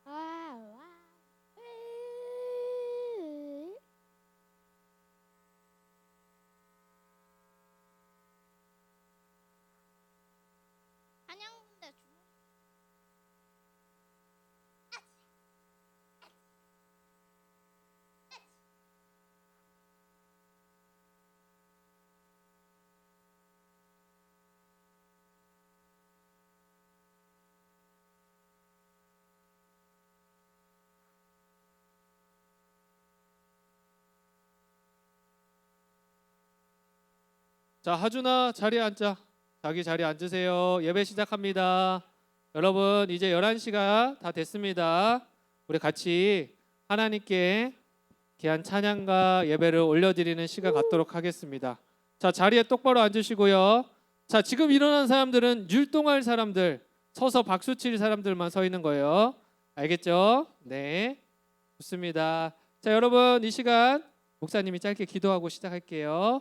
와우. 한양군대 주문. 자, 하준아 자리에 앉자. 자기 자리에 앉으세요. 예배 시작합니다. 여러분 이제 11시가 다 됐습니다. 우리 같이 하나님께 귀한 찬양과 예배를 올려드리는 시간 갖도록 하겠습니다. 자, 자리에 똑바로 앉으시고요. 자, 지금 일어난 사람들은 율동할 사람들, 서서 박수 칠 사람들만 서 있는 거예요. 알겠죠? 네, 좋습니다. 자, 여러분 이 시간 목사님이 짧게 기도하고 시작할게요.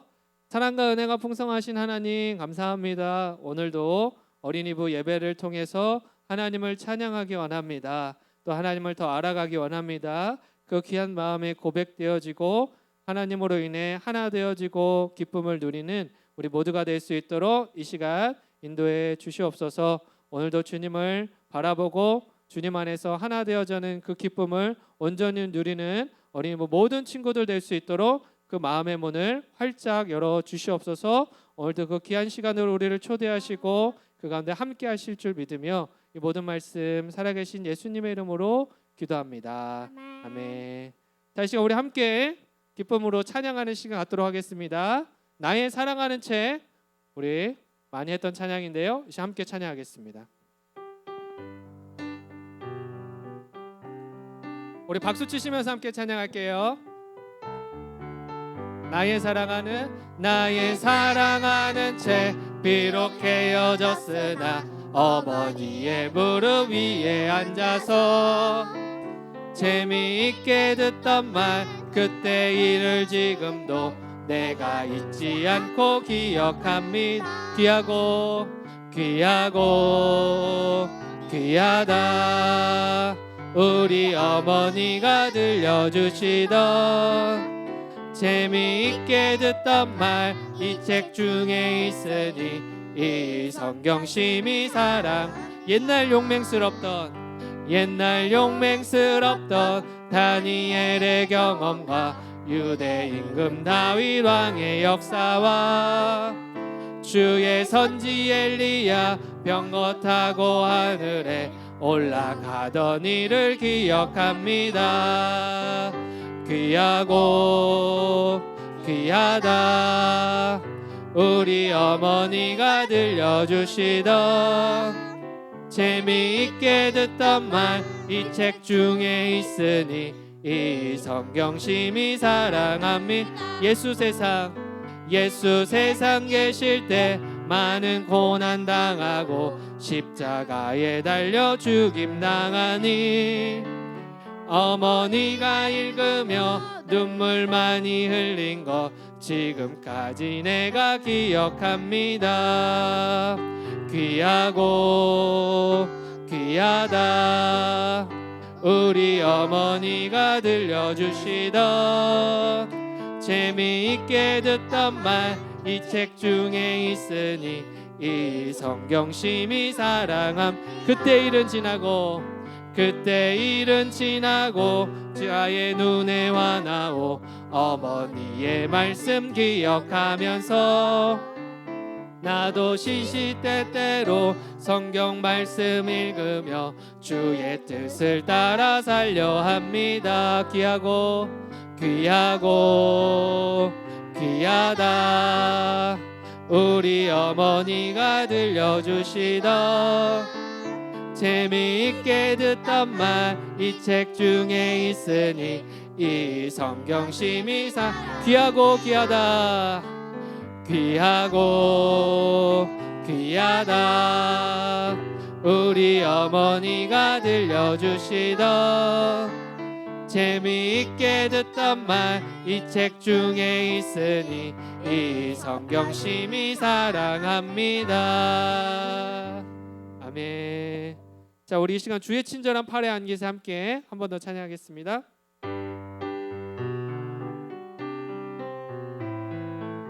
사랑과 은혜가 풍성하신 하나님 감사합니다. 오늘도 어린이부 예배를 통해서 하나님을 찬양하기 원합니다. 또 하나님을 더 알아가기 원합니다. 그 귀한 마음이 고백되어지고 하나님으로 인해 하나 되어지고 기쁨을 누리는 우리 모두가 될 수 있도록 이 시간 인도해 주시옵소서. 오늘도 주님을 바라보고 주님 안에서 하나 되어지는 그 기쁨을 온전히 누리는 어린이부 모든 친구들 될 수 있도록 그 마음의 문을 활짝 열어 주시옵소서. 오늘도 그 귀한 시간으로 우리를 초대하시고 그 가운데 함께 하실 줄 믿으며 이 모든 말씀 살아계신 예수님의 이름으로 기도합니다. 아멘. 자, 이 시간 우리 함께 기쁨으로 찬양하는 시간 갖도록 하겠습니다. 나의 사랑하는 채, 우리 많이 했던 찬양인데요. 이제 함께 찬양하겠습니다. 우리 박수 치시면서 함께 찬양할게요. 나의 사랑하는 채 비록 헤어졌으나 어머니의 무릎 위에 앉아서 재미있게 듣던 말 그때 일을 지금도 내가 잊지 않고 기억합니다. 귀하다 우리 어머니가 들려주시던 재미있게 듣던 말 이 책 중에 있으니 이 성경 심히 사랑. 옛날 용맹스럽던 다니엘의 경험과 유대 임금 다윗 왕의 역사와 주의 선지 엘리야 병거 타고 하늘에 올라가던 일을 기억합니다. 귀하다 우리 어머니가 들려주시던 재미있게 듣던 말 이 책 중에 있으니 이 성경 심히 사랑합니다. 예수 세상 계실 때 많은 고난 당하고 십자가에 달려 죽임 당하니 어머니가 읽으며 눈물 많이 흘린 것 지금까지 내가 기억합니다. 귀하다 우리 어머니가 들려주시던 재미있게 듣던 말 이 책 중에 있으니 이 성경 심히 사랑함. 그때 일은 지나고 자의 눈에 와나오 어머니의 말씀 기억하면서 나도 시시때때로 성경 말씀 읽으며 주의 뜻을 따라 살려 합니다. 귀하다 우리 어머니가 들려주시던 재미있게 듣던 말 이 책 중에 있으니 이 성경 심히 귀하다 우리 어머니가 들려주시던 재미있게 듣던 말 이 책 중에 있으니 이 성경 심히 사랑합니다. 아멘. 자, 우리 이 시간 주의 친절한 팔에 안기세 함께 한 번 더 찬양하겠습니다.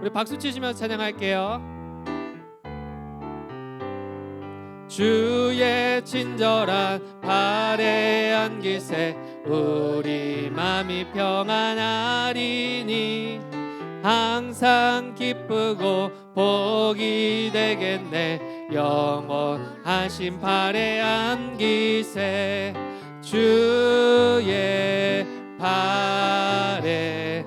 우리 박수 치시면서 찬양할게요. 주의 친절한 팔에 안기세 우리 맘이 평안하리니 항상 기쁘고 복이 되겠네 영원하신 팔에 안기세 주의 팔에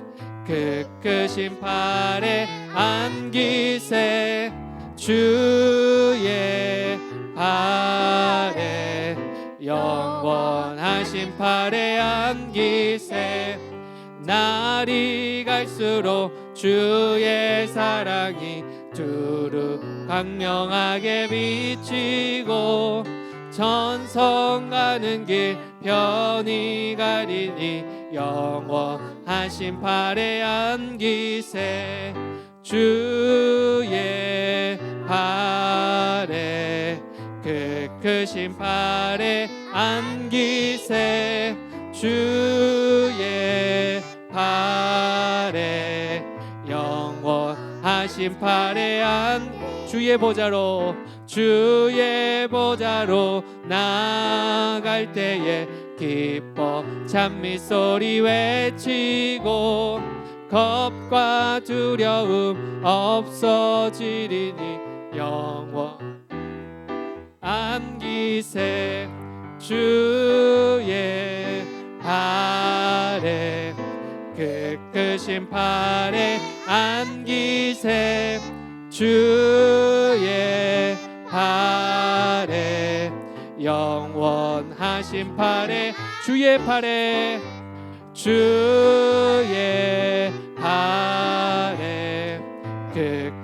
크신 팔에 안기세 주의 팔에 영원하신 팔에 안기세 날이 갈수록 주의 사랑이 두루 광명하게 비치고 천성 가는 길 편히 가리니 영원하신 팔에 안기세 주의 팔에 크신 팔에 안기세 주의 팔에 영원하신 팔에 주의 보좌로 나아갈 때에 기뻐 찬미 소리 외치고 겁과 두려움 없어지리니 영원 안기세 주의 팔에 크신 팔에 안기세 주의 팔에 영원하신 팔에 주의 팔에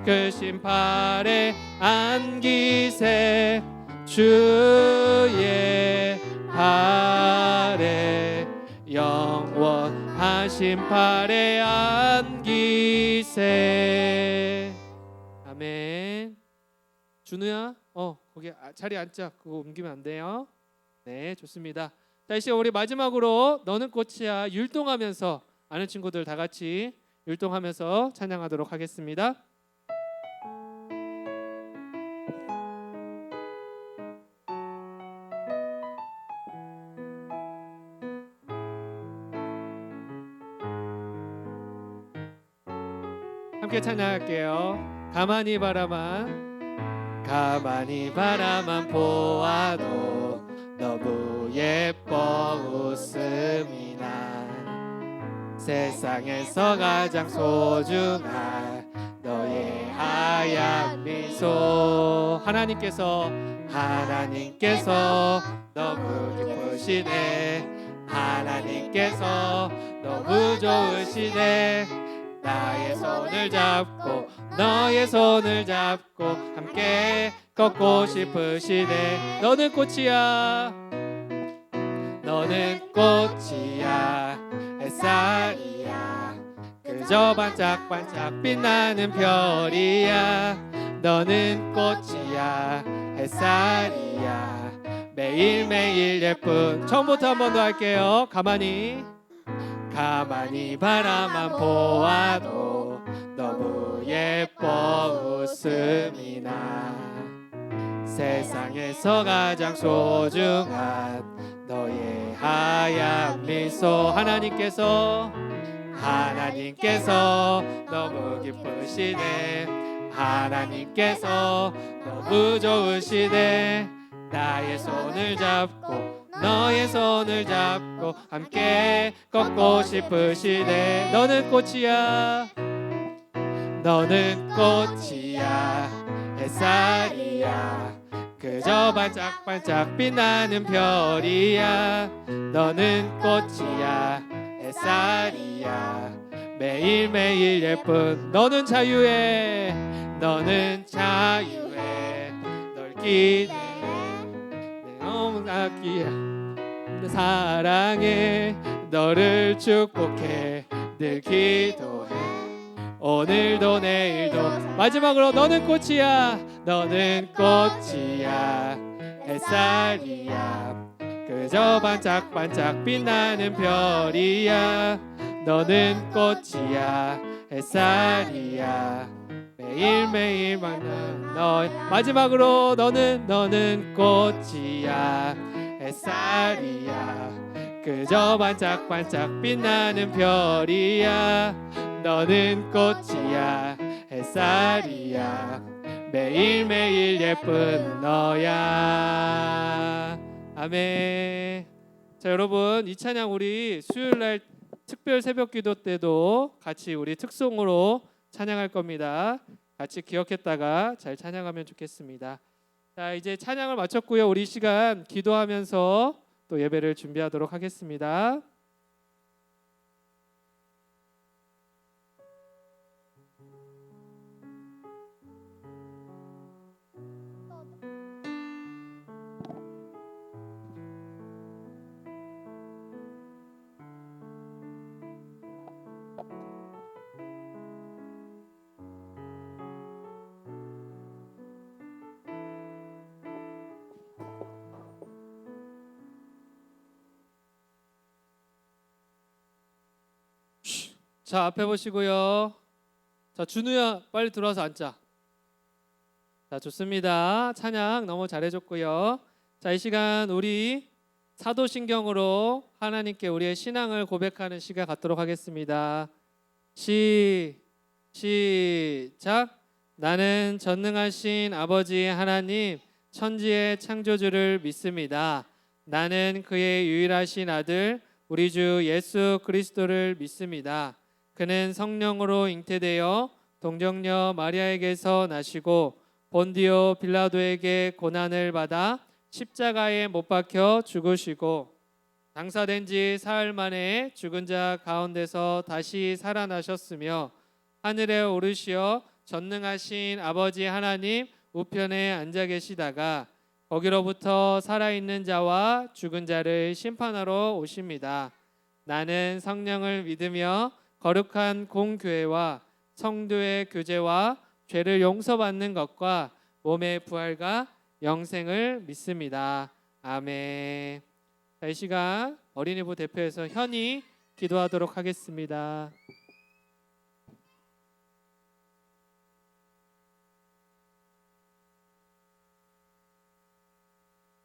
크신 팔에 안기세 주의 팔에 영원하신 팔에 안기세. 아멘. 준우야, 거기 자리 앉자. 그거 옮기면 안 돼요. 네, 좋습니다. 자, 이제 우리 마지막으로 너는 꽃이야 율동하면서 아는 친구들 다 같이 율동하면서 찬양하도록 하겠습니다. 함께 찬양할게요. 가만히 바라만 보아도 너무 예뻐 웃음이 나 세상에서 가장 소중한 너의 하얀 미소 하나님께서 너무 기쁘시네 하나님께서 너무 좋으시네 나의 손을 잡고 너의 손을 잡고 함께 걷고 싶으시네 너는 꽃이야 햇살이야 그저 반짝반짝 빛나는 별이야 너는 꽃이야 햇살이야 매일매일 예쁜 처음부터 한 번 더 할게요. 가만히 바라만 보아도 너무 예뻐 웃음이 나 세상에서 가장 소중한 너의 하얀 미소 하나님께서 너무 기쁘시네 하나님께서 너무 좋으시네 나의 손을 잡고 너의 손을 잡고 함께 걷고 싶으시네 너는 꽃이야 햇살이야 그저 반짝반짝 빛나는 별이야 너는 꽃이야 햇살이야 매일매일 예쁜 너는 자유해 널 기대 내 너무 아끼야 사랑해 너를 축복해 늘 기도해 오늘도 내일도 마지막으로 너는 꽃이야 너는 꽃이야 햇살이야 그저 반짝반짝 빛나는 별이야 너는 꽃이야 햇살이야 매일매일 만나는 너 마지막으로 너는 꽃이야 햇살이야 그저 반짝반짝 빛나는 별이야 너는 꽃이야 햇살이야 매일매일 예쁜 너야 아멘. 자 여러분 이 찬양 우리 수요일날 특별 새벽기도 때도 같이 우리 특송으로 찬양할 겁니다. 같이 기억했다가 잘 찬양하면 좋겠습니다. 자 이제 찬양을 마쳤고요. 우리 시간 기도하면서 또 예배를 준비하도록 하겠습니다. 자 앞에 보시고요. 자 준우야 빨리 들어와서 앉자. 자 좋습니다. 찬양 너무 잘해줬고요. 자 이 시간 우리 사도신경으로 하나님께 우리의 신앙을 고백하는 시간 갖도록 하겠습니다. 시작. 나는 전능하신 아버지 하나님 천지의 창조주를 믿습니다. 나는 그의 유일하신 아들 우리 주 예수 그리스도를 믿습니다. 그는 성령으로 잉태되어 동정녀 마리아에게서 나시고 본디오 빌라도에게 고난을 받아 십자가에 못 박혀 죽으시고 장사된 지 사흘 만에 죽은 자 가운데서 다시 살아나셨으며 하늘에 오르시어 전능하신 아버지 하나님 우편에 앉아 계시다가 거기로부터 살아있는 자와 죽은 자를 심판하러 오십니다. 나는 성령을 믿으며 거룩한 공교회와 성도의 교제와 죄를 용서받는 것과 몸의 부활과 영생을 믿습니다. 아멘. 자, 이 시간 어린이부 대표에서 현이 기도하도록 하겠습니다.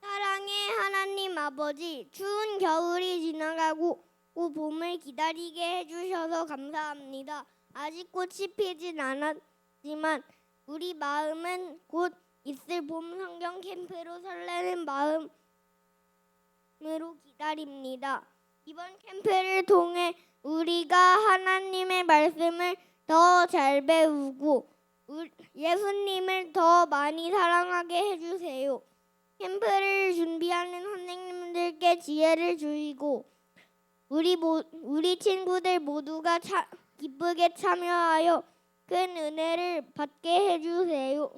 사랑의 하나님 아버지, 추운 겨울이 지나가고 봄을 기다리게 해주셔서 감사합니다. 아직 꽃이 피진 않았지만 우리 마음은 곧 있을 봄 성경 캠프로 설레는 마음으로 기다립니다. 이번 캠프를 통해 우리가 하나님의 말씀을 더 잘 배우고 예수님을 더 많이 사랑하게 해주세요. 캠프를 준비하는 선생님들께 지혜를 주시고 우리 친구들 모두가 기쁘게 참여하여 큰 은혜를 받게 해주세요.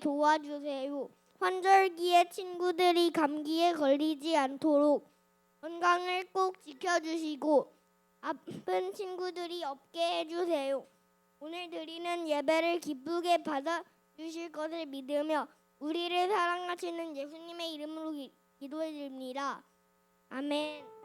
도와주세요. 환절기에 친구들이 감기에 걸리지 않도록 건강을 꼭 지켜주시고 아픈 친구들이 없게 해주세요. 오늘 드리는 예배를 기쁘게 받아주실 것을 믿으며 우리를 사랑하시는 예수님의 이름으로 기도해 드립니다. 아멘.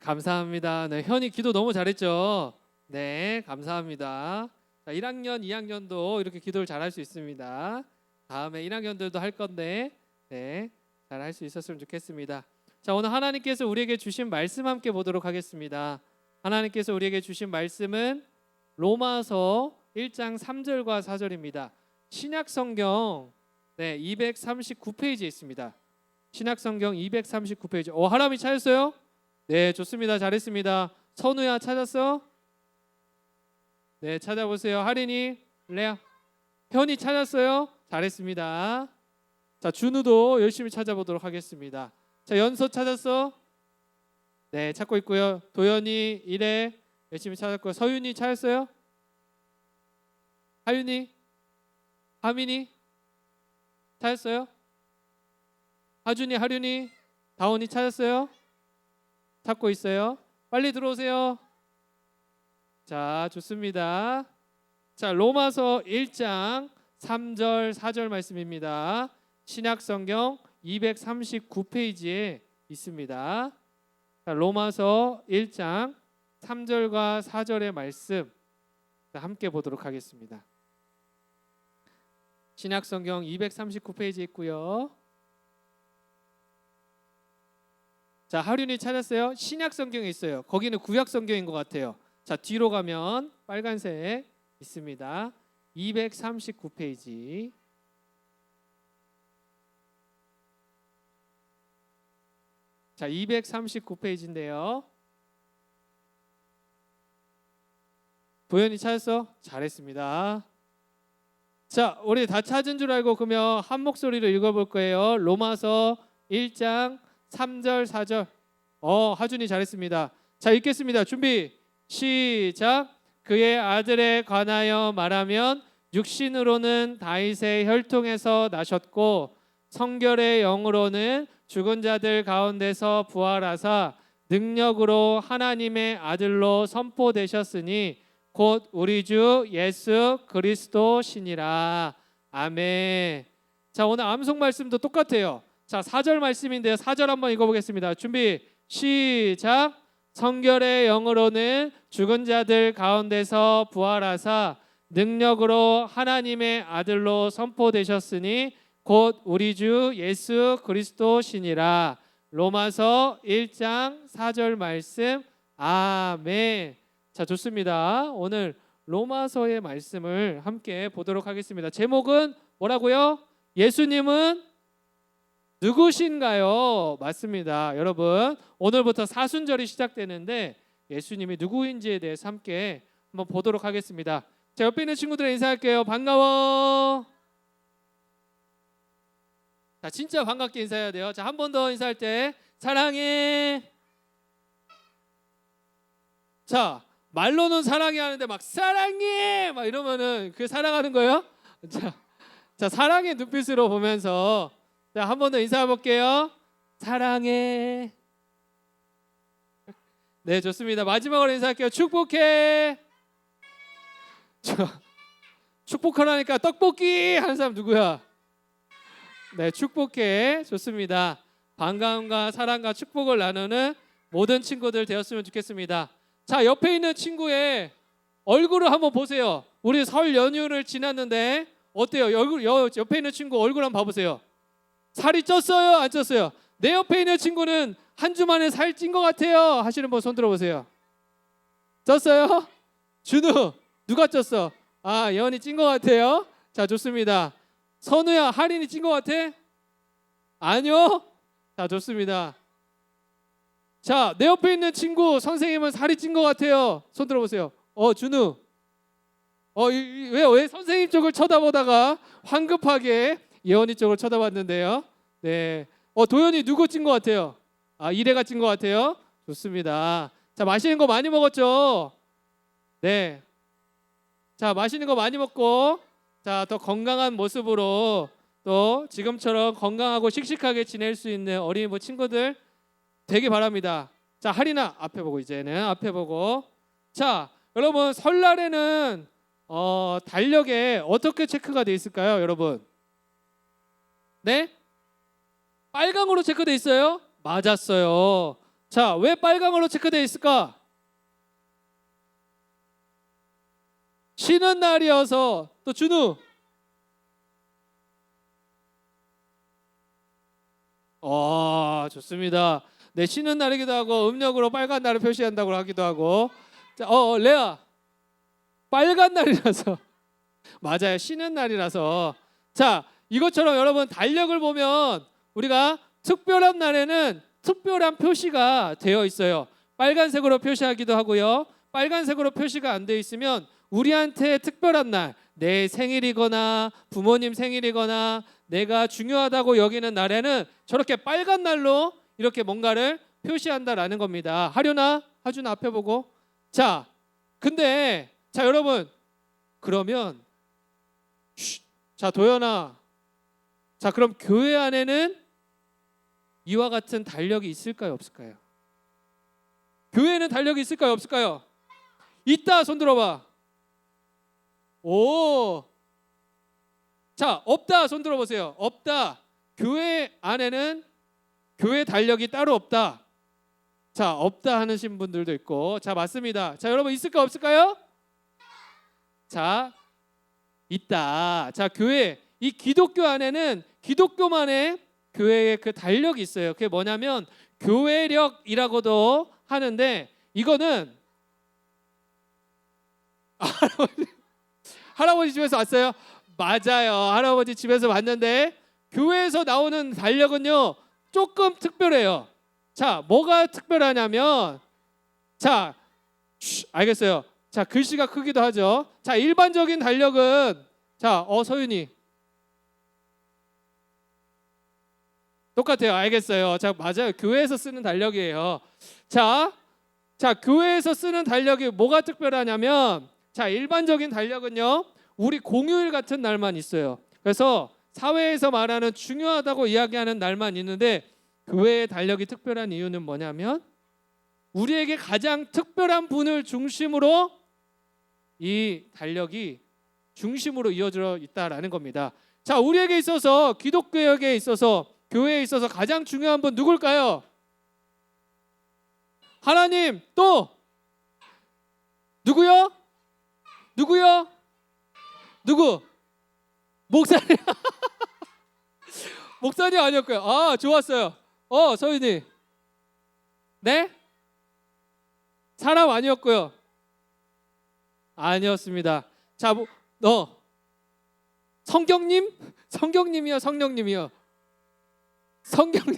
감사합니다. 네, 현이 기도 너무 잘했죠? 네, 감사합니다. 자, 1학년, 2학년도 이렇게 기도를 잘할 수 있습니다. 다음에 1학년들도 할 건데 네, 잘 할 수 있었으면 좋겠습니다. 자, 오늘 하나님께서 우리에게 주신 말씀 함께 보도록 하겠습니다. 하나님께서 우리에게 주신 말씀은 로마서 1장 3절과 4절입니다. 신약성경 239페이지에 있습니다. 신약성경 239페이지. 하람이 찾았어요? 네, 좋습니다. 잘했습니다. 선우야 찾았어? 네, 찾아보세요. 하린이, 레아, 현이 찾았어요? 잘했습니다. 자, 준우도 열심히 찾아보도록 하겠습니다. 자, 연서 찾았어? 네, 찾고 있고요. 도연이, 이래 열심히 찾았고요. 서윤이 찾았어요? 하윤이, 하민이 찾았어요? 하준이, 하륜이, 다온이 찾았어요? 찾고 있어요. 빨리 들어오세요. 자, 좋습니다. 자, 로마서 1장 3절 4절 말씀입니다. 신약성경 239페이지에 있습니다. 자, 로마서 1장 3절과 4절의 말씀 함께 보도록 하겠습니다. 신약성경 239페이지에 있고요. 자, 하륜이 찾았어요? 신약성경에 있어요. 거기는 구약성경인 것 같아요. 자, 뒤로 가면 빨간색 있습니다. 239페이지. 자, 239페이지인데요. 도현이 찾았어? 잘했습니다. 자, 우리 다 찾은 줄 알고 그러면 한 목소리로 읽어볼 거예요. 로마서 1장 3절 4절. 하준이 잘했습니다. 자, 읽겠습니다. 준비 시작. 그의 아들에 관하여 말하면 육신으로는 다윗의 혈통에서 나셨고 성결의 영으로는 죽은 자들 가운데서 부활하사 능력으로 하나님의 아들로 선포되셨으니 곧 우리 주 예수 그리스도시니라. 아멘. 자, 오늘 암송 말씀도 똑같아요. 자, 4절 말씀인데요. 4절 한번 읽어보겠습니다. 준비 시작. 성결의 영으로는 죽은 자들 가운데서 부활하사 능력으로 하나님의 아들로 선포되셨으니 곧 우리 주 예수 그리스도시니라. 로마서 1장 4절 말씀. 아멘. 자, 좋습니다. 오늘 로마서의 말씀을 함께 보도록 하겠습니다. 제목은 뭐라고요? 예수님은 누구신가요? 맞습니다. 여러분, 오늘부터 사순절이 시작되는데 예수님이 누구인지에 대해서 함께 한번 보도록 하겠습니다. 자, 옆에 있는 친구들 인사할게요. 반가워. 자, 진짜 반갑게 인사해야 돼요. 자, 한 번 더 인사할 때 사랑해. 자, 말로는 사랑해 하는데 막 사랑해 막 이러면은 그게 사랑하는 거예요? 자, 사랑의 눈빛으로 보면서 자, 한 번 더 인사해 볼게요. 사랑해. 네, 좋습니다. 마지막으로 인사할게요. 축복해. 축복하라니까 떡볶이 하는 사람 누구야? 네, 축복해. 좋습니다. 반가움과 사랑과 축복을 나누는 모든 친구들 되었으면 좋겠습니다. 자, 옆에 있는 친구의 얼굴을 한번 보세요. 우리 설 연휴를 지났는데 어때요? 옆에 있는 친구 얼굴 한번 봐보세요. 살이 쪘어요? 안 쪘어요? 내 옆에 있는 친구는 한 주 만에 살 찐 것 같아요 하시는 분 손 들어보세요. 쪘어요? 준우, 누가 쪘어? 아, 예원이 찐 것 같아요. 자, 좋습니다. 선우야, 하린이 찐 것 같아? 아니요? 자, 좋습니다. 자, 내 옆에 있는 친구 선생님은 살이 찐 것 같아요. 손 들어보세요. 준우. 왜 선생님 쪽을 쳐다보다가 황급하게 예원이 쪽을 쳐다봤는데요. 네. 도현이 누구 찐 것 같아요? 아, 이래가 찐 것 같아요. 좋습니다. 자, 맛있는 거 많이 먹었죠? 네. 자, 맛있는 거 많이 먹고 자, 더 건강한 모습으로 또 지금처럼 건강하고 씩씩하게 지낼 수 있는 어린이부 친구들 되기 바랍니다. 자, 하린아 앞에 보고 이제는 앞에 보고. 자, 여러분 설날에는 달력에 어떻게 체크가 돼 있을까요, 여러분? 네? 빨강으로 체크돼 있어요? 맞았어요. 자, 왜 빨강으로 체크돼 있을까? 쉬는 날이어서. 또 준우. 좋습니다. 네, 쉬는 날이기도 하고 음력으로 빨간 날을 표시한다고 하기도 하고. 자, 레아. 빨간 날이라서. 맞아요. 쉬는 날이라서. 자, 이것처럼 여러분 달력을 보면 우리가 특별한 날에는 특별한 표시가 되어 있어요. 빨간색으로 표시하기도 하고요. 빨간색으로 표시가 안 되어 있으면 우리한테 특별한 날, 내 생일이거나 부모님 생일이거나 내가 중요하다고 여기는 날에는 저렇게 빨간 날로 이렇게 뭔가를 표시한다라는 겁니다. 하려나? 하준아 앞에 보고. 자, 근데 자 여러분 그러면 자 도연아, 자 그럼 교회 안에는 이와 같은 달력이 있을까요, 없을까요? 교회에는 달력이 있을까요, 없을까요? 있다. 손 들어봐. 오. 자, 없다. 손 들어보세요. 없다. 교회 안에는 교회 달력이 따로 없다. 자, 없다 하시는 분들도 있고. 자, 맞습니다. 자, 여러분 있을까 없을까요? 자, 있다. 자, 교회, 이 기독교 안에는 기독교만의 교회의 그 달력이 있어요. 그게 뭐냐면 교회력이라고도 하는데, 이거는 할아버지 집에서 왔어요? 맞아요. 할아버지 집에서 왔는데 교회에서 나오는 달력은요 조금 특별해요. 자, 뭐가 특별하냐면, 자, 알겠어요. 자, 글씨가 크기도 하죠. 자, 일반적인 달력은, 자, 서윤이 똑같아요. 알겠어요. 자, 맞아요. 교회에서 쓰는 달력이에요. 자, 교회에서 쓰는 달력이 뭐가 특별하냐면, 자, 일반적인 달력은요 우리 공휴일 같은 날만 있어요. 그래서 사회에서 말하는 중요하다고 이야기하는 날만 있는데, 교회의 달력이 특별한 이유는 뭐냐면 우리에게 가장 특별한 분을 중심으로 이 달력이 중심으로 이어져 있다라는 겁니다. 자, 우리에게 있어서, 기독교에 있어서, 교회에 있어서 가장 중요한 분 누굴까요? 하나님. 또 누구요? 누구요? 누구? 목사님. 목사님 아니었고요. 아, 좋았어요. 서윤이. 네? 사람 아니었고요. 아니었습니다. 자, 성경님? 성경님이요, 성령님이요? 성경님.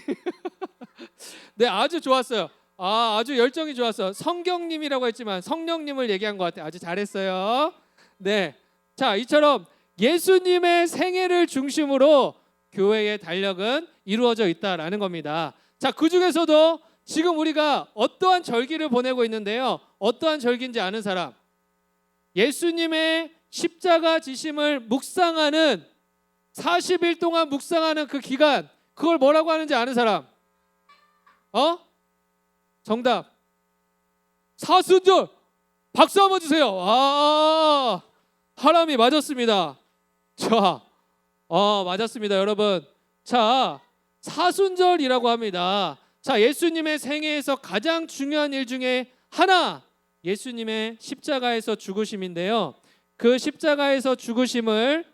네, 아주 좋았어요. 아주 열정이 좋았어요. 성경님이라고 했지만 성령님을 얘기한 것 같아요. 아주 잘했어요. 네, 자, 이처럼 예수님의 생애를 중심으로 교회의 달력은 이루어져 있다라는 겁니다. 자, 그 중에서도 지금 우리가 어떠한 절기를 보내고 있는데요, 어떠한 절기인지 아는 사람? 예수님의 십자가 지심을 묵상하는 40일 동안 묵상하는 그 기간, 그걸 뭐라고 하는지 아는 사람? 정답. 사순절. 박수 한번 주세요. 하람이 맞았습니다. 자, 맞았습니다, 여러분. 자, 사순절이라고 합니다. 자, 예수님의 생애에서 가장 중요한 일 중에 하나, 예수님의 십자가에서 죽으심인데요. 그 십자가에서 죽으심을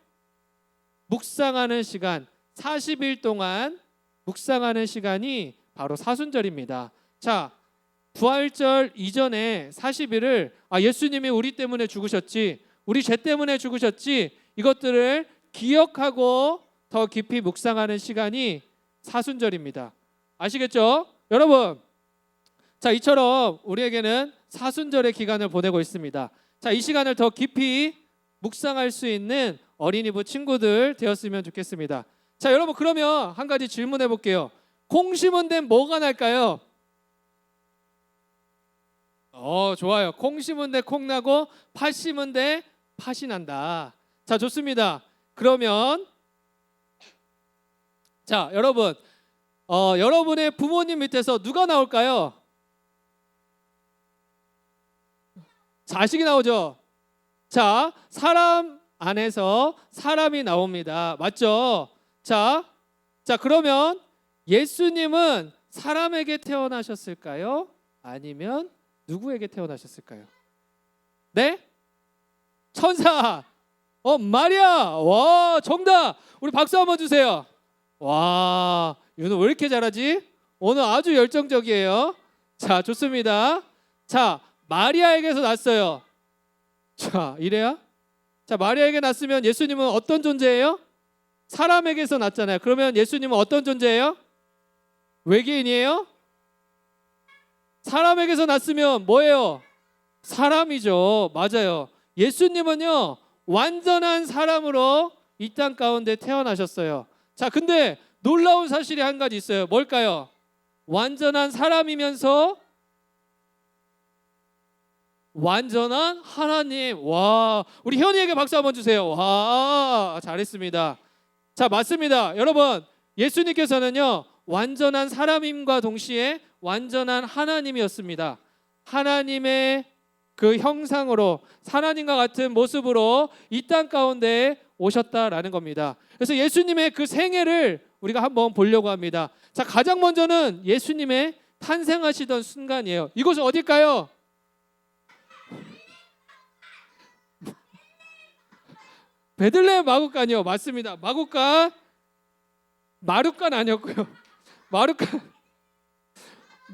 묵상하는 시간, 40일 동안 묵상하는 시간이 바로 사순절입니다. 자, 부활절 이전에 40일을 예수님이 우리 때문에 죽으셨지, 우리 죄 때문에 죽으셨지, 이것들을 기억하고 더 깊이 묵상하는 시간이 사순절입니다. 아시겠죠? 여러분, 자, 이처럼 우리에게는 사순절의 기간을 보내고 있습니다. 자, 이 시간을 더 깊이 묵상할 수 있는 어린이부 친구들 되었으면 좋겠습니다. 자, 여러분, 그러면 한 가지 질문해 볼게요. 콩 심은 데는 뭐가 날까요? 좋아요. 콩 심은 데 콩 나고 팥 심은 데 팥이 난다. 자, 좋습니다. 그러면 자, 여러분, 여러분의 부모님 밑에서 누가 나올까요? 자식이 나오죠. 자, 사람 안에서 사람이 나옵니다. 맞죠? 자, 그러면 예수님은 사람에게 태어나셨을까요? 아니면 누구에게 태어나셨을까요? 네? 천사. 마리아. 와, 정답. 우리 박수 한번 주세요. 와, 윤우 왜 이렇게 잘하지? 오늘 아주 열정적이에요. 자, 좋습니다. 자, 마리아에게서 났어요. 자, 이래야? 자, 마리아에게 났으면 예수님은 어떤 존재예요? 사람에게서 났잖아요. 그러면 예수님은 어떤 존재예요? 외계인이에요? 사람에게서 났으면 뭐예요? 사람이죠. 맞아요. 예수님은요, 완전한 사람으로 이 땅 가운데 태어나셨어요. 자, 근데 놀라운 사실이 한 가지 있어요. 뭘까요? 완전한 사람이면서 완전한 하나님. 와, 우리 현이에게 박수 한번 주세요. 와, 잘했습니다. 자, 맞습니다. 여러분, 예수님께서는요, 완전한 사람임과 동시에 완전한 하나님이었습니다. 하나님의 그 형상으로, 하나님과 같은 모습으로 이 땅 가운데 오셨다라는 겁니다. 그래서 예수님의 그 생애를 우리가 한번 보려고 합니다. 자, 가장 먼저는 예수님의 탄생하시던 순간이에요. 이곳은 어딜까요? 베들레헴 마구간이요. 맞습니다. 마구간, 마룻간 아니었고요.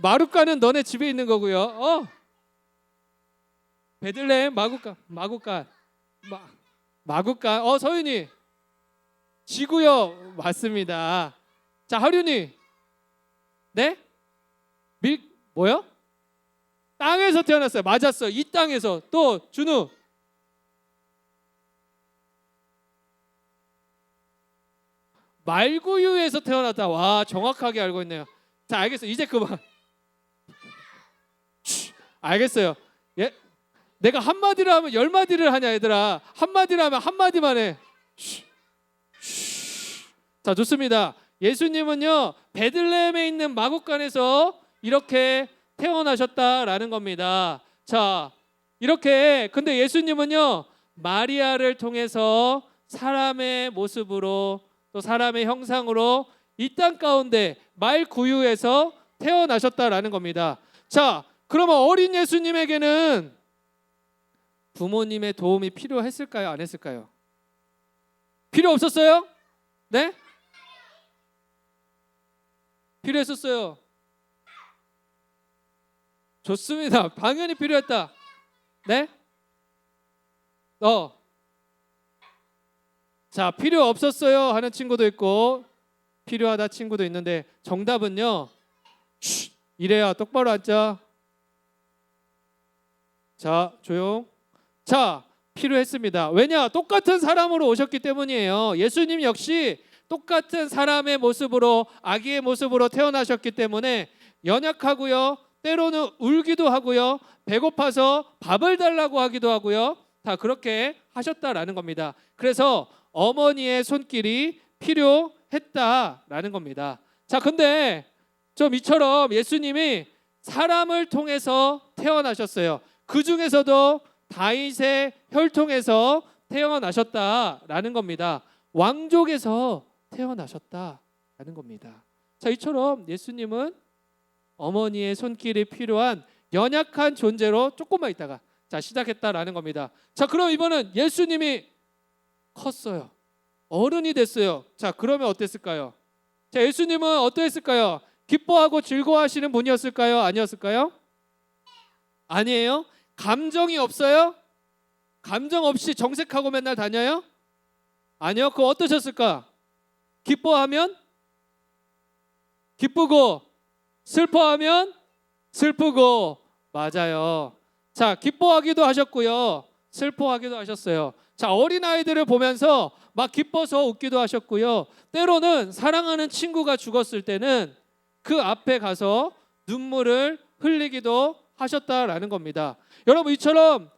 마룻간은 너네 집에 있는 거고요. 베들레헴 마구간. 서윤이 지구요. 맞습니다. 자, 하륜이, 네? 뭐요? 땅에서 태어났어요. 맞았어요. 이 땅에서. 또 준우, 말구유에서 태어났다. 와, 정확하게 알고 있네요. 자, 알겠어요. 이제 그만. 알겠어요. 예, 내가 한마디를 하면 10마디를 하냐 얘들아. 한마디를 하면 한마디만 해. 자, 좋습니다. 예수님은요, 베들레헴에 있는 마구간에서 이렇게 태어나셨다라는 겁니다. 자, 이렇게, 근데 예수님은요, 마리아를 통해서 사람의 모습으로, 또 사람의 형상으로 이 땅 가운데 말구유에서 태어나셨다라는 겁니다. 자, 그러면 어린 예수님에게는 부모님의 도움이 필요했을까요? 안 했을까요? 필요 없었어요? 네? 필요했었어요. 좋습니다. 당연히 필요했다. 네? 자, 필요 없었어요 하는 친구도 있고 필요하다 친구도 있는데 정답은요, 이래야 똑바로 앉자. 자, 조용. 자, 필요했습니다. 왜냐? 똑같은 사람으로 오셨기 때문이에요. 예수님 역시 똑같은 사람의 모습으로, 아기의 모습으로 태어나셨기 때문에 연약하고요, 때로는 울기도 하고요, 배고파서 밥을 달라고 하기도 하고요, 다 그렇게 하셨다라는 겁니다. 그래서 어머니의 손길이 필요했다라는 겁니다. 자, 근데 좀 이처럼 예수님이 사람을 통해서 태어나셨어요. 그 중에서도 다윗의 혈통에서 태어나셨다라는 겁니다. 왕족에서 태어나셨다라는 겁니다. 자, 이처럼 예수님은 어머니의 손길이 필요한 연약한 존재로 조금만 있다가 자, 시작했다라는 겁니다. 자, 그럼 이번은 예수님이 컸어요. 어른이 됐어요. 자, 그러면 어땠을까요? 자, 예수님은 어떠했을까요? 기뻐하고 즐거워하시는 분이었을까요? 아니었을까요? 아니에요. 감정이 없어요? 감정 없이 정색하고 맨날 다녀요? 아니요. 그거 어떠셨을까? 기뻐하면 기쁘고, 슬퍼하면 슬프고. 맞아요. 자, 기뻐하기도 하셨고요, 슬퍼하기도 하셨어요. 자, 어린아이들을 보면서 막 기뻐서 웃기도 하셨고요, 때로는 사랑하는 친구가 죽었을 때는 그 앞에 가서 눈물을 흘리기도 하셨다라는 겁니다. 여러분, 이처럼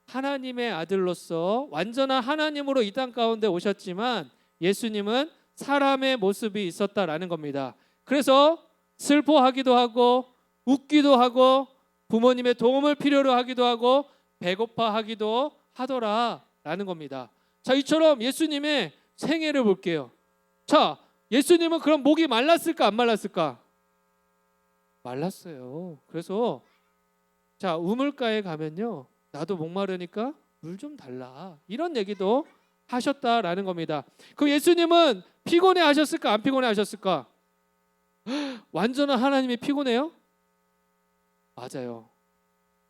하나님의 아들로서 완전한 하나님으로 이 땅 가운데 오셨지만 예수님은 사람의 모습이 있었다라는 겁니다. 그래서 슬퍼하기도 하고 웃기도 하고 부모님의 도움을 필요로 하기도 하고 배고파하기도 하더라라는 겁니다. 자, 이처럼 예수님의 생애를 볼게요. 자, 예수님은 그럼 목이 말랐을까 안 말랐을까? 말랐어요. 그래서 자, 우물가에 가면요, 나도 목마르니까 물 좀 달라, 이런 얘기도 하셨다라는 겁니다. 그 예수님은 피곤해 하셨을까 안 피곤해 하셨을까? 완전한 하나님이 피곤해요? 맞아요.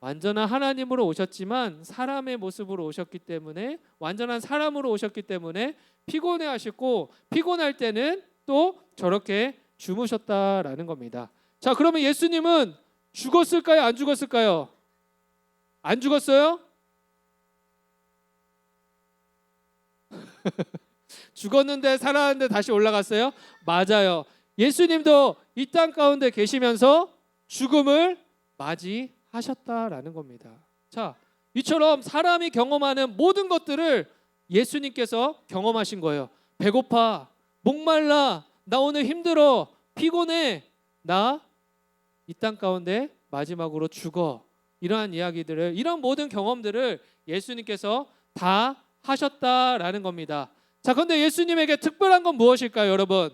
완전한 하나님으로 오셨지만 사람의 모습으로 오셨기 때문에, 완전한 사람으로 오셨기 때문에 피곤해 하셨고, 피곤할 때는 또 저렇게 주무셨다라는 겁니다. 자, 그러면 예수님은 죽었을까요? 안 죽었을까요? 안 죽었어요? 죽었는데 살았는데 다시 올라갔어요? 맞아요. 예수님도 이 땅 가운데 계시면서 죽음을 맞이하셨다라는 겁니다. 자, 이처럼 사람이 경험하는 모든 것들을 예수님께서 경험하신 거예요. 배고파, 목말라, 나 오늘 힘들어, 피곤해, 나 이 땅 가운데 마지막으로 죽어. 이러한 이야기들을, 이런 모든 경험들을 예수님께서 다 하셨다라는 겁니다. 자, 그런데 예수님에게 특별한 건 무엇일까요, 여러분?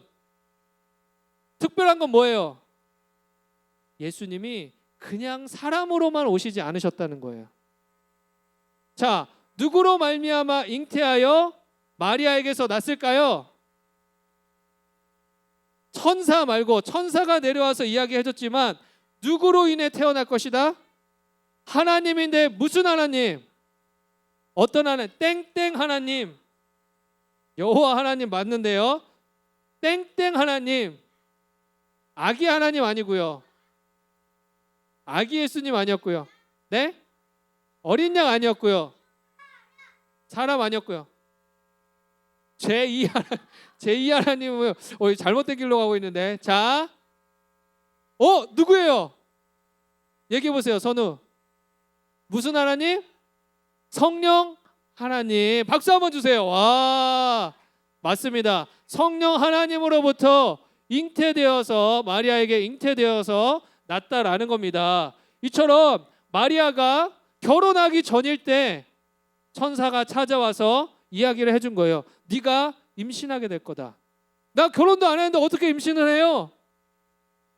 특별한 건 뭐예요? 예수님이 그냥 사람으로만 오시지 않으셨다는 거예요. 자, 누구로 말미암아 잉태하여 마리아에게서 났을까요? 천사 말고, 천사가 내려와서 이야기해줬지만 누구로 인해 태어날 것이다? 하나님인데 무슨 하나님? 어떤 하나님? 땡땡 하나님. 여호와 하나님 맞는데요. 땡땡 하나님. 아기 하나님 아니고요. 아기 예수님 아니었고요. 네? 어린 양 아니었고요. 사람 아니었고요. 제2 하나님은 잘못된 길로 가고 있는데. 자, 누구예요? 얘기해 보세요. 선우. 무슨 하나님? 성령 하나님. 박수 한번 주세요. 와, 맞습니다. 성령 하나님으로부터 잉태되어서, 마리아에게 잉태되어서 났다라는 겁니다. 이처럼 마리아가 결혼하기 전일 때 천사가 찾아와서 이야기를 해준 거예요. 네가 임신하게 될 거다. 나 결혼도 안 했는데 어떻게 임신을 해요?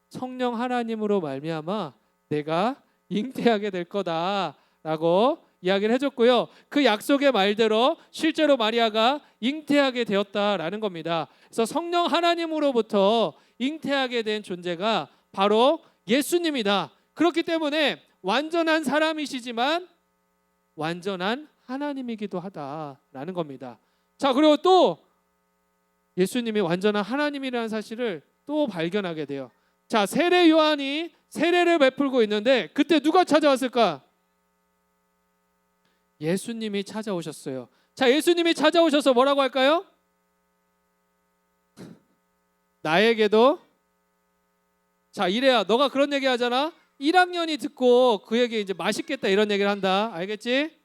성령 하나님으로 말미암아 내가 잉태하게 될 거다라고 이야기를 해줬고요. 그 약속의 말대로 실제로 마리아가 잉태하게 되었다라는 겁니다. 그래서 성령 하나님으로부터 잉태하게 된 존재가 바로 예수님이다. 그렇기 때문에 완전한 사람이시지만 완전한 하나님이기도 하다라는 겁니다. 자, 그리고 또 예수님이 완전한 하나님이라는 사실을 또 발견하게 돼요. 자, 세례 요한이 세례를 베풀고 있는데 그때 누가 찾아왔을까? 예수님이 찾아오셨어요. 자, 예수님이 찾아오셔서 뭐라고 할까요? 나에게도, 자, 이래야 너가 그런 얘기 하잖아. 1학년이 듣고 그에게 이제 맛있겠다 이런 얘기를 한다. 알겠지?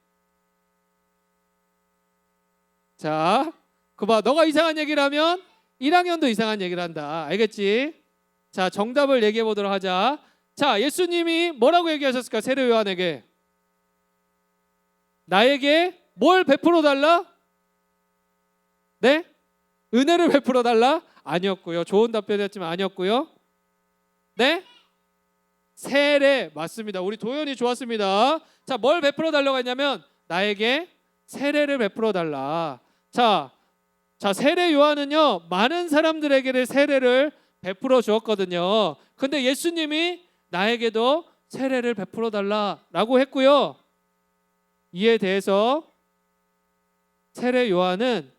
자, 그봐, 너가 이상한 얘기를 하면 1학년도 이상한 얘기를 한다. 알겠지? 자, 정답을 얘기해 보도록 하자. 자, 예수님이 뭐라고 얘기하셨을까? 세례 요한에게 나에게 뭘 베풀어 달라? 네? 은혜를 베풀어 달라? 아니었고요. 좋은 답변이었지만 아니었고요. 네? 세례. 맞습니다. 우리 도현이 좋았습니다. 자, 뭘 베풀어 달라고 했냐면 나에게 세례를 베풀어 달라. 자, 세례 요한은요 많은 사람들에게 세례를 베풀어 주었거든요. 근데 예수님이 나에게도 세례를 베풀어 달라라고 했고요. 이에 대해서 세례 요한은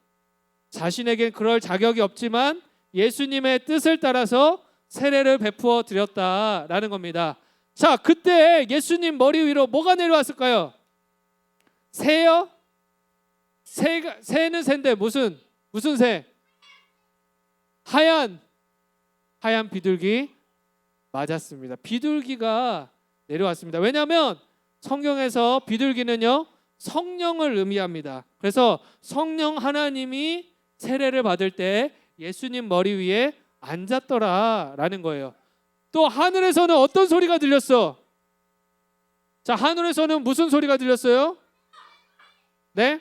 자신에겐 그럴 자격이 없지만 예수님의 뜻을 따라서 세례를 베푸어 드렸다라는 겁니다. 자, 그때 예수님 머리 위로 뭐가 내려왔을까요? 새요? 새는 새인데 무슨 새? 하얀 비둘기. 맞았습니다. 비둘기가 내려왔습니다. 왜냐하면 성경에서 비둘기는요 성령을 의미합니다. 그래서 성령 하나님이 세례를 받을 때 예수님 머리 위에 앉았더라라는 거예요. 또 하늘에서는 어떤 소리가 들렸어? 자, 하늘에서는 무슨 소리가 들렸어요? 네?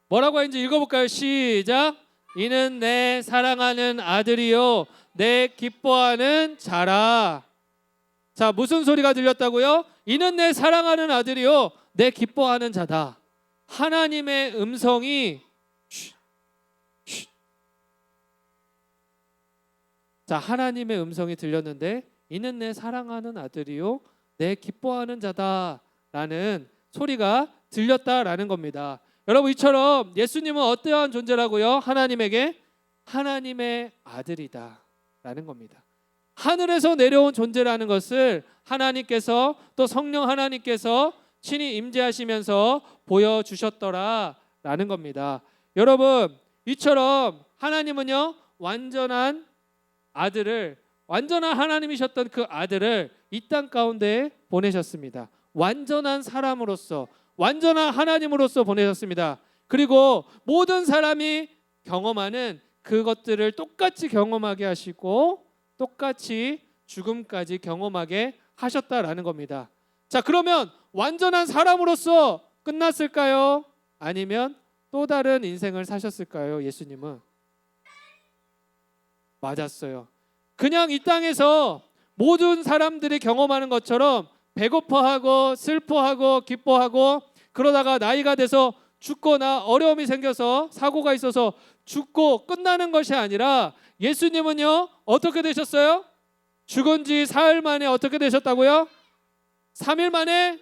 뭐라고 했는지 읽어볼까요? 시작. 이는 내 사랑하는 아들이요 내 기뻐하는 자라. 자, 무슨 소리가 들렸다고요? 이는 내 사랑하는 아들이요 내 기뻐하는 자다. 하나님의 음성이 자, 하나님의 음성이 들렸는데 이는 내 사랑하는 아들이요 내 기뻐하는 자다라는 소리가 들렸다라는 겁니다. 여러분, 이처럼 예수님은 어떠한 존재라고요? 하나님에게 하나님의 아들이다라는 겁니다. 하늘에서 내려온 존재라는 것을 하나님께서 또 성령 하나님께서 친히 임재하시면서 보여주셨더라라는 겁니다. 여러분, 이처럼 하나님은요 완전한 아들을, 완전한 하나님이셨던 그 아들을 이 땅 가운데 보내셨습니다. 완전한 사람으로서, 완전한 하나님으로서 보내셨습니다. 그리고 모든 사람이 경험하는 그것들을 똑같이 경험하게 하시고 똑같이 죽음까지 경험하게 하셨다라는 겁니다. 자, 그러면 완전한 사람으로서 끝났을까요? 아니면 또 다른 인생을 사셨을까요? 예수님은 맞았어요. 그냥 이 땅에서 모든 사람들이 경험하는 것처럼 배고파하고 슬퍼하고 기뻐하고 그러다가 나이가 돼서 죽거나 어려움이 생겨서 사고가 있어서 죽고 끝나는 것이 아니라 예수님은요 어떻게 되셨어요? 죽은 지 사흘 만에 어떻게 되셨다고요? 3일 만에?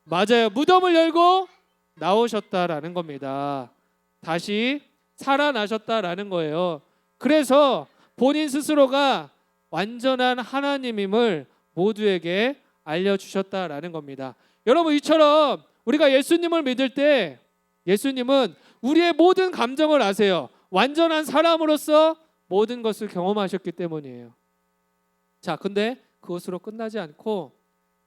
맞아요. 무덤을 열고 나오셨다라는 겁니다. 다시 살아나셨다라는 거예요. 그래서 본인 스스로가 완전한 하나님임을 모두에게 알려주셨다라는 겁니다. 여러분, 이처럼 우리가 예수님을 믿을 때 예수님은 우리의 모든 감정을 아세요. 완전한 사람으로서 모든 것을 경험하셨기 때문이에요. 자, 근데 그것으로 끝나지 않고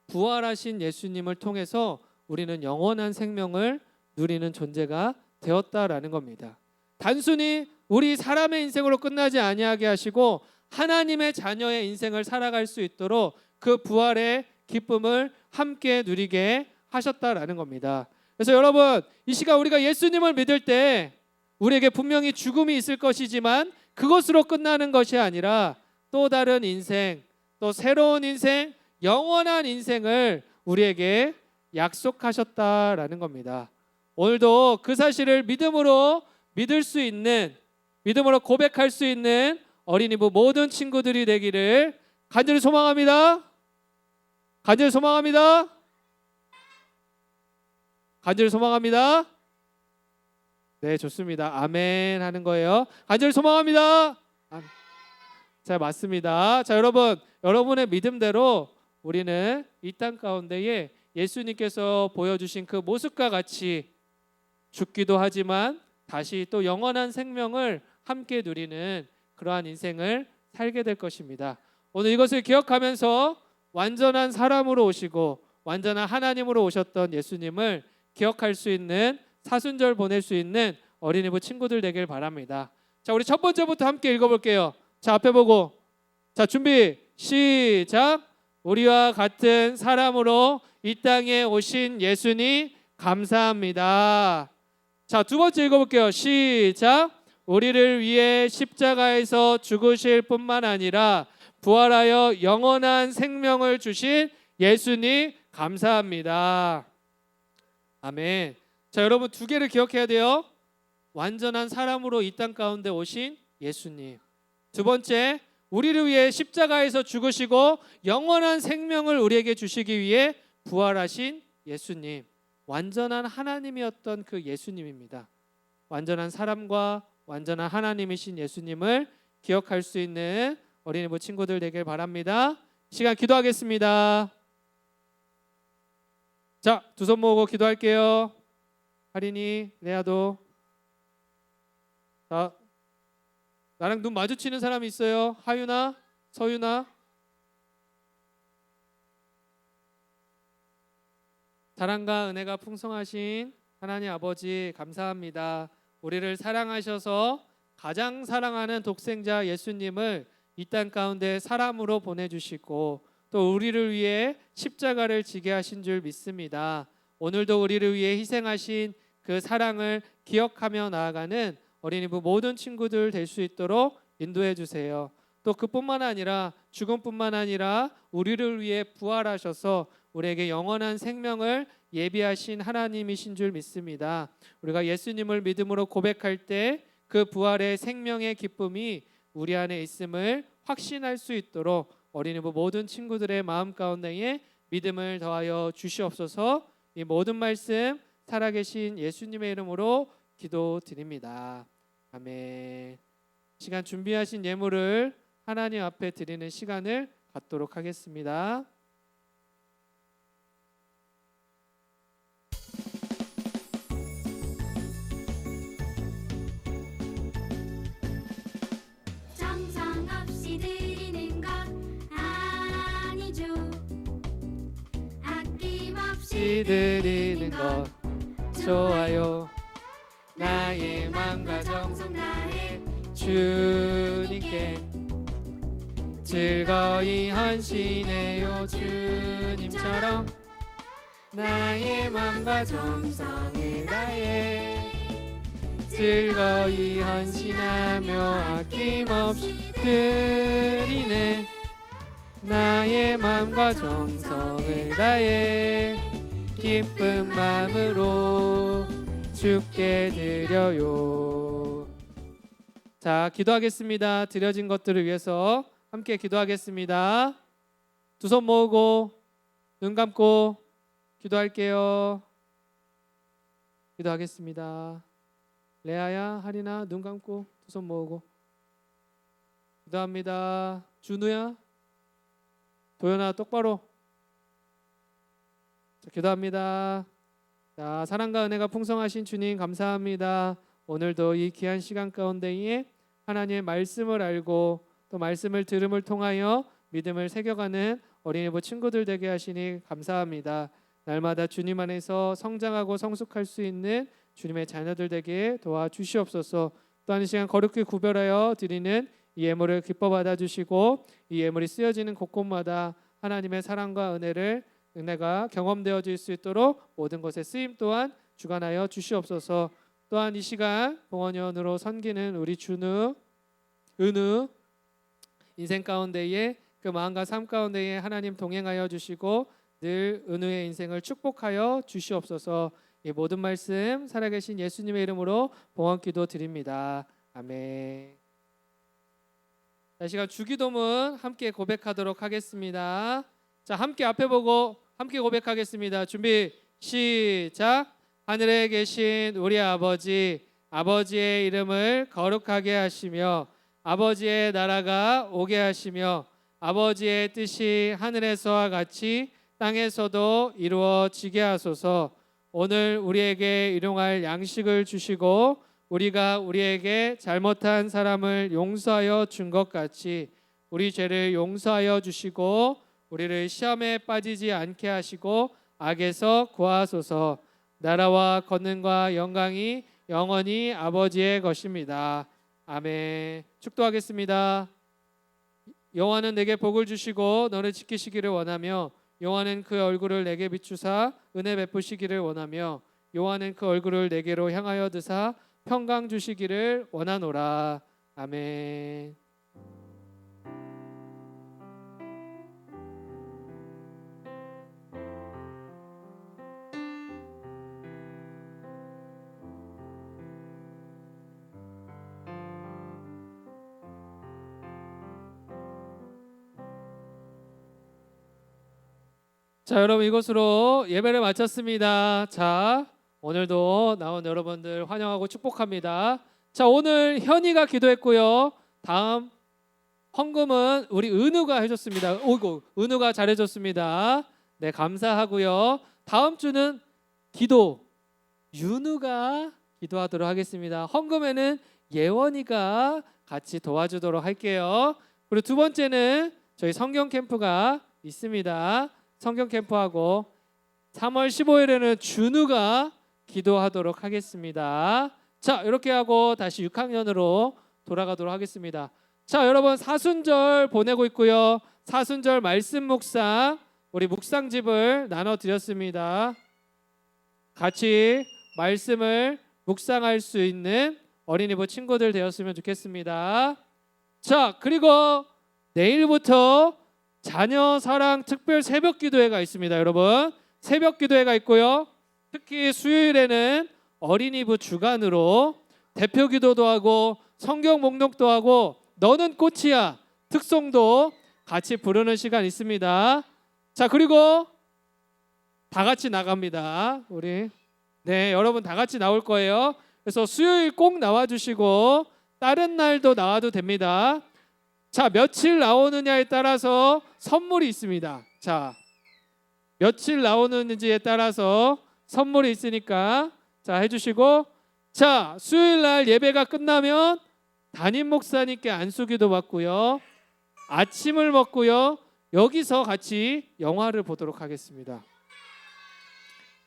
부활하신 예수님을 통해서 우리는 영원한 생명을 누리는 존재가 되었다라는 겁니다. 단순히 우리 사람의 인생으로 끝나지 아니하게 하시고 하나님의 자녀의 인생을 살아갈 수 있도록 그 부활의 기쁨을 함께 누리게 하셨다라는 겁니다. 그래서 여러분, 이 시간 우리가 예수님을 믿을 때 우리에게 분명히 죽음이 있을 것이지만 그것으로 끝나는 것이 아니라 또 다른 인생, 또 새로운 인생, 영원한 인생을 우리에게 약속하셨다라는 겁니다. 오늘도 그 사실을 믿음으로 믿을 수 있는, 믿음으로 고백할 수 있는 어린이부 모든 친구들이 되기를 간절히 소망합니다. 간절히 소망합니다. 간절히 소망합니다. 네, 좋습니다. 아멘 하는 거예요. 간절히 소망합니다. 자, 맞습니다. 자, 여러분, 여러분의 믿음대로 우리는 이 땅 가운데에 예수님께서 보여주신 그 모습과 같이 죽기도 하지만 다시 또 영원한 생명을 함께 누리는 그러한 인생을 살게 될 것입니다. 오늘 이것을 기억하면서 완전한 사람으로 오시고 완전한 하나님으로 오셨던 예수님을 기억할 수 있는 사순절 보낼 수 있는 어린이부 친구들 되길 바랍니다. 자, 우리 첫 번째부터 함께 읽어볼게요. 자, 앞에 보고, 자, 준비 시작. 우리와 같은 사람으로 이 땅에 오신 예수님 감사합니다. 자, 두 번째 읽어볼게요. 시작. 우리를 위해 십자가에서 죽으실 뿐만 아니라 부활하여 영원한 생명을 주신 예수님 감사합니다. 아멘. 자, 여러분, 두 개를 기억해야 돼요. 완전한 사람으로 이 땅 가운데 오신 예수님. 두 번째, 우리를 위해 십자가에서 죽으시고 영원한 생명을 우리에게 주시기 위해 부활하신 예수님. 완전한 하나님이었던 그 예수님입니다. 완전한 사람과 완전한 하나님이신 예수님을 기억할 수 있는 어린이부 친구들 되길 바랍니다. 시간 기도하겠습니다. 자, 두 손 모으고 기도할게요. 하린이, 레아도. 자, 나랑 눈 마주치는 사람이 있어요. 하윤아, 서윤아. 사랑과 은혜가 풍성하신 하나님 아버지 감사합니다. 우리를 사랑하셔서 가장 사랑하는 독생자 예수님을 이 땅 가운데 사람으로 보내주시고 또 우리를 위해 십자가를 지게 하신 줄 믿습니다. 오늘도 우리를 위해 희생하신 그 사랑을 기억하며 나아가는 어린이부 모든 친구들 될 수 있도록 인도해 주세요. 또 그뿐만 아니라 죽음뿐만 아니라 우리를 위해 부활하셔서 우리에게 영원한 생명을 예비하신 하나님이신 줄 믿습니다. 우리가 예수님을 믿음으로 고백할 때 그 부활의 생명의 기쁨이 우리 안에 있음을 확신할 수 있도록 어린이부 모든 친구들의 마음 가운데에 믿음을 더하여 주시옵소서. 이 모든 말씀 살아계신 예수님의 이름으로 기도드립니다. 아멘. 시간 준비하신 예물을 하나님 앞에 드리는 시간을 갖도록 하겠습니다. 예배까지 드리는 것 좋아요. 나의 맘과 정성 다해 주님께 즐거이 헌신해요. 주님처럼 나의 맘과 정성을 다해 즐거이 헌신하며 아낌없이 드리네. 나의 맘과 정성을 다해 기쁜 마음으로 주께 드려요. 자, 기도하겠습니다. 드려진 것들을 위해서 함께 기도하겠습니다. 두 손 모으고 눈 감고 기도할게요. 기도하겠습니다. 레아야, 하리나 눈 감고 두 손 모으고 기도합니다. 준우야, 도연아 똑바로. 자, 기도합니다. 자, 사랑과 은혜가 풍성하신 주님 감사합니다. 오늘도 이 귀한 시간 가운데에 하나님의 말씀을 알고 또 말씀을 들음을 통하여 믿음을 새겨가는 어린이부 친구들 되게 하시니 감사합니다. 날마다 주님 안에서 성장하고 성숙할 수 있는 주님의 자녀들 되게 도와주시옵소서. 또한 이 시간 거룩히 구별하여 드리는 이 예물을 기뻐 받아주시고 이 예물이 쓰여지는 곳곳마다 하나님의 사랑과 은혜가 경험되어질 수 있도록 모든 것에 쓰임 또한 주관하여 주시옵소서. 또한 이 시간 봉헌위원으로 섬기는 우리 준우, 은우 인생 가운데에 그 마음과 삶 가운데에 하나님 동행하여 주시고 늘 은우의 인생을 축복하여 주시옵소서. 이 모든 말씀 살아계신 예수님의 이름으로 봉헌기도 드립니다. 아멘. 이 시간 주기도문 함께 고백하도록 하겠습니다. 자, 함께 앞에 보고 함께 고백하겠습니다. 준비 시작. 하늘에 계신 우리 아버지의 이름을 거룩하게 하시며 아버지의 나라가 오게 하시며 아버지의 뜻이 하늘에서와 같이 땅에서도 이루어지게 하소서. 오늘 우리에게 일용할 양식을 주시고 우리가 우리에게 잘못한 사람을 용서하여 준 것 같이 우리 죄를 용서하여 주시고 우리를 시험에 빠지지 않게 하시고 악에서 구하소서. 나라와 권능과 영광이 영원히 아버지의 것입니다. 아멘. 축도하겠습니다. 여호와는 내게 복을 주시고 너를 지키시기를 원하며 여호와는 그 얼굴을 내게 비추사 은혜 베푸시기를 원하며 여호와는 그 얼굴을 내게로 향하여 드사 평강 주시기를 원하노라. 아멘. 자, 여러분 이것으로 예배를 마쳤습니다. 자, 오늘도 나온 여러분들 환영하고 축복합니다. 자, 오늘 현이가 기도했고요. 다음 헌금은 우리 은우가 해줬습니다. 오이고, 은우가 잘해줬습니다. 네, 감사하고요. 다음 주는 기도 윤우가 기도하도록 하겠습니다. 헌금에는 예원이가 같이 도와주도록 할게요. 그리고 두 번째는 저희 성경 캠프가 있습니다. 성경 캠프하고 3월 15일에는 준우가 기도하도록 하겠습니다. 자, 이렇게 하고 다시 6학년으로 돌아가도록 하겠습니다. 자, 여러분 사순절 보내고 있고요. 사순절 말씀 묵상 우리 묵상집을 나눠드렸습니다. 같이 말씀을 묵상할 수 있는 어린이부 친구들 되었으면 좋겠습니다. 자, 그리고 내일부터 자녀 사랑 특별 새벽 기도회가 있습니다. 여러분 새벽 기도회가 있고요. 특히 수요일에는 어린이부 주간으로 대표 기도도 하고 성경 목록도 하고 너는 꽃이야 특송도 같이 부르는 시간 있습니다. 자, 그리고 다 같이 나갑니다. 우리 네, 여러분 다 같이 나올 거예요. 그래서 수요일 꼭 나와주시고 다른 날도 나와도 됩니다. 자, 며칠 나오느냐에 따라서 선물이 있습니다. 자, 며칠 나오는지에 따라서 선물이 있으니까 자 해주시고, 자 수요일 날 예배가 끝나면 담임 목사님께 안수기도 받고요, 아침을 먹고요, 여기서 같이 영화를 보도록 하겠습니다.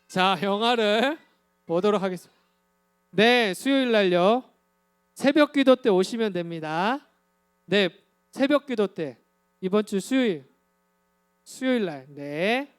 자, 영화를 보도록 하겠습니다. 네, 수요일 날요. 새벽 기도 때 오시면 됩니다. 네, 새벽 기도 때 이번 주 수요일 날. 네.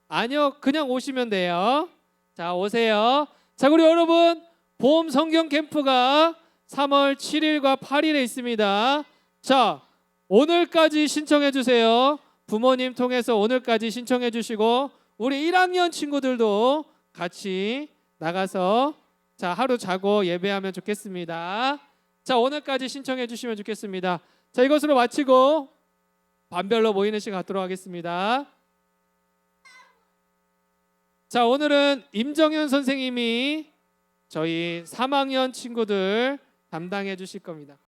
아니요, 그냥 오시면 돼요. 자, 오세요. 자, 우리 여러분, 봄 성경 캠프가 3월 7일과 8일에 있습니다. 자, 오늘까지 신청해 주세요. 부모님 통해서 오늘까지 신청해 주시고 우리 1학년 친구들도 같이 나가서 자, 하루 자고 예배하면 좋겠습니다. 자, 오늘까지 신청해 주시면 좋겠습니다. 자, 이것으로 마치고 반별로 모이는 시간 갖도록 하겠습니다. 자, 오늘은 임정현 선생님이 저희 3학년 친구들 담당해 주실 겁니다.